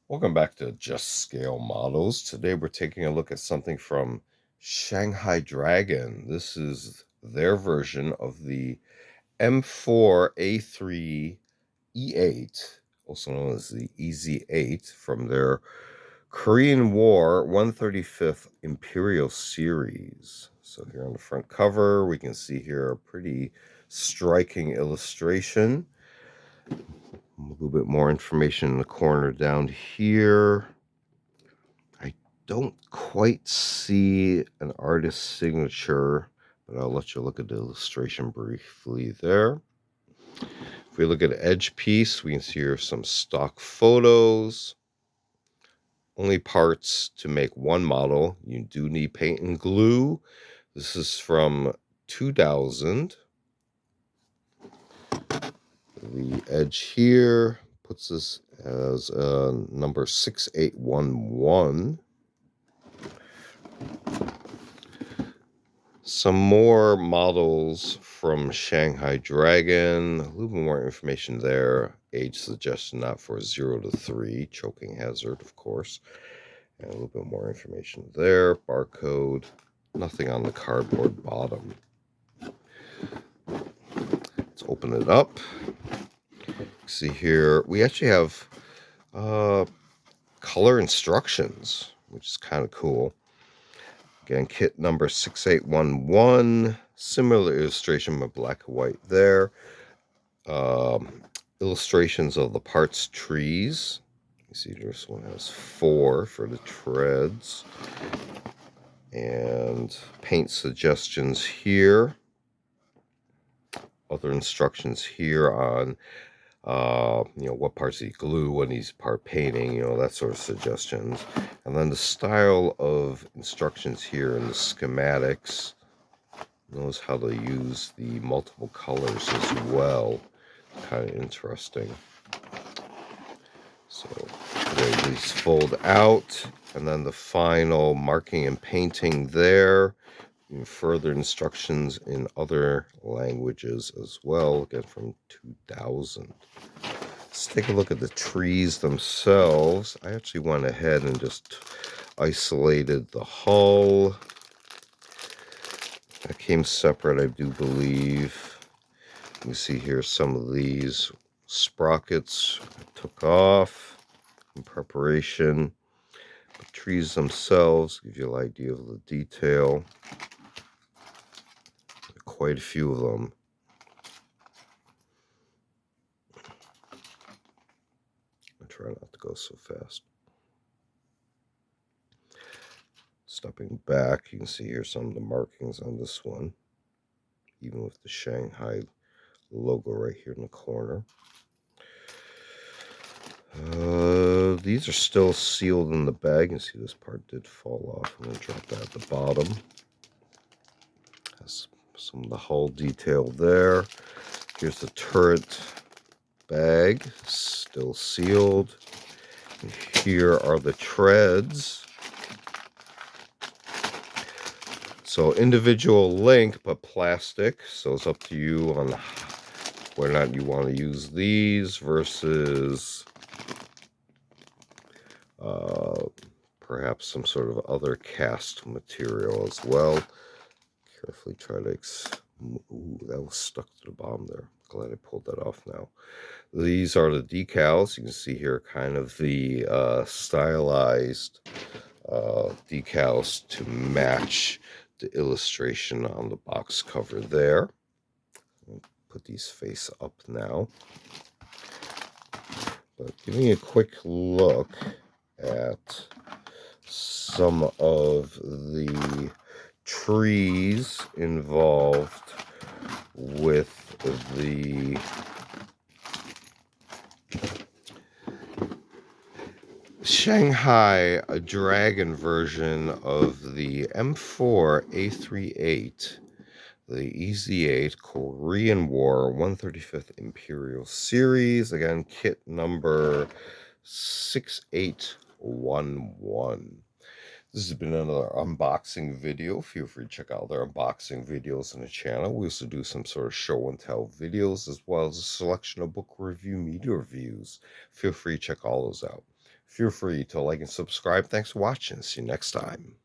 Welcome back to Just Scale Models. Today we're taking a look at something from Shanghai Dragon. This is their version of the M4A3E8, also known as the EZ8, from their Korean War 135th Imperial series. So here on the front cover, we can see here a pretty striking illustration. A little bit more information in the corner down here. I don't quite see an artist's signature, but I'll let you look at the illustration briefly there. If we look at edge piece, we can see here some stock photos. Only parts to make one model. You do need paint and glue. This is from 2000. The edge here puts us as number 6811. Some more models from Shanghai Dragon. A little bit more information there. Age suggestion not for 0 to 3. Choking hazard, of course. And a little bit more information there. Barcode. Nothing on the cardboard bottom. Let's open it up. See here, we actually have color instructions, which is kind of cool. Again, kit number 6811. Similar illustration, but black and white there. Illustrations of the parts trees. You see this one has 4 for the treads. And paint suggestions here. Other instructions here on what parts you glue when he's part painting, that sort of suggestions. And then the style of instructions here in the schematics. Knows how to use the multiple colors as well. Kind of interesting. So these fold out, and then the final marking and painting there. Further instructions in other languages as well, again from 2000. Let's take a look at the trees themselves. I actually went ahead and just isolated the hull. That came separate, I do believe. You see here some of these sprockets I took off in preparation. The trees themselves give you an idea of the detail. Quite a few of them. I try not to go so fast. Stepping back, you can see here some of the markings on this one, even with the Shanghai logo right here in the corner. These are still sealed in the bag. You can see this part did fall off. I'm going to drop that at the bottom. Has some of the hull detail there. Here's the turret bag, still sealed. And here are the treads. So individual link, but plastic. So it's up to you on whether or not you want to use these versus perhaps some sort of other cast material as well. Carefully try to... Ooh, that was stuck to the bottom there. Glad I pulled that off now. These are the decals. You can see here kind of the stylized decals to match the illustration on the box cover there. I'll put these face up now. But giving a quick look at some of the trees involved with the Shanghai Dragon version of the M4A3E8, the EZ8 Korean War 135th Imperial series. Again, kit number 6811. This has been another unboxing video. Feel free to check out their unboxing videos on the channel. We also do some sort of show and tell videos, as well as a selection of book review, media reviews. Feel free to check all those out. Feel free to like and subscribe. Thanks for watching. See you next time.